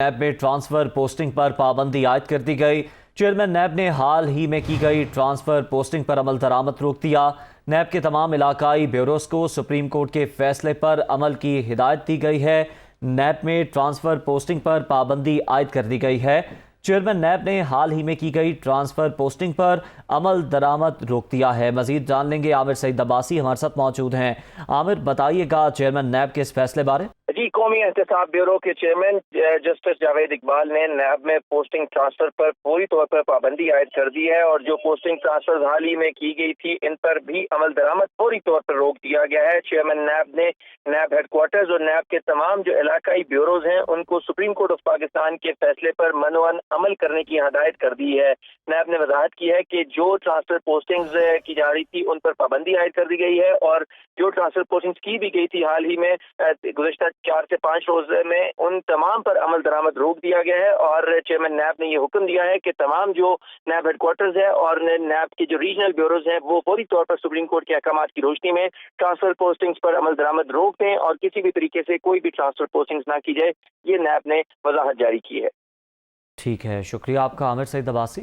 NAB میں transfer posting پر پابندی عائد کر دی گئی۔ چیئرمین نیب نے حال ہی میں کی گئی ٹرانسفر پوسٹنگ پر عمل درآمد روک دیا۔ نیب کے تمام علاقائی بیوروز کو سپریم کورٹ کے فیصلے پر عمل کی ہدایت دی گئی ہے۔ نیب میں ٹرانسفر پوسٹنگ پر پابندی عائد کر دی گئی ہے۔ چیئرمین نیب نے حال ہی میں کی گئی ٹرانسفر پوسٹنگ پر عمل درآمد روک دیا ہے۔ مزید جان لیں گے، عامر سعید عباسی ہمارے ساتھ موجود ہیں۔ عامر، بتائیے گا چیئرمین نیب کے اس فیصلے بارے؟ جی، قومی احتساب بیورو کے چیئرمین جسٹس جاوید اقبال نے نیب میں پوسٹنگ ٹرانسفر پر فوری طور پر پابندی عائد کر دی ہے، اور جو پوسٹنگ ٹرانسفر حال ہی میں کی گئی تھی ان پر بھی عمل درآمد فوری طور پر روک دیا گیا ہے۔ چیئرمین نیب نے نیب ہیڈ کوارٹرز اور نیب کے تمام جو علاقائی بیوروز ہیں ان کو سپریم کورٹ آف پاکستان کے فیصلے پر منوعن عمل کرنے کی ہدایت کر دی ہے۔ نیب نے وضاحت کی ہے کہ جو ٹرانسفر پوسٹنگز کی جا رہی تھی ان پر پابندی عائد کر دی گئی ہے، اور جو ٹرانسفر پوسٹنگز کی بھی گئی تھی حال ہی میں گزشتہ 4 سے 5 روز میں، ان تمام پر عمل درآمد روک دیا گیا ہے۔ اور چیئرمین نیب نے یہ حکم دیا ہے کہ تمام جو نیب ہیڈ کوارٹرز ہے اور نیب کے جو ریجنل بیوروز ہیں وہ فوری طور پر سپریم کورٹ کے احکامات کی روشنی میں ٹرانسفر پوسٹنگز پر عمل درآمد روک دیں، اور کسی بھی طریقے سے کوئی بھی ٹرانسفر پوسٹنگز نہ کی جائے۔ یہ نیب نے وضاحت جاری کی ہے۔ ٹھیک ہے، شکریہ آپ کا عامر سعید عباسی۔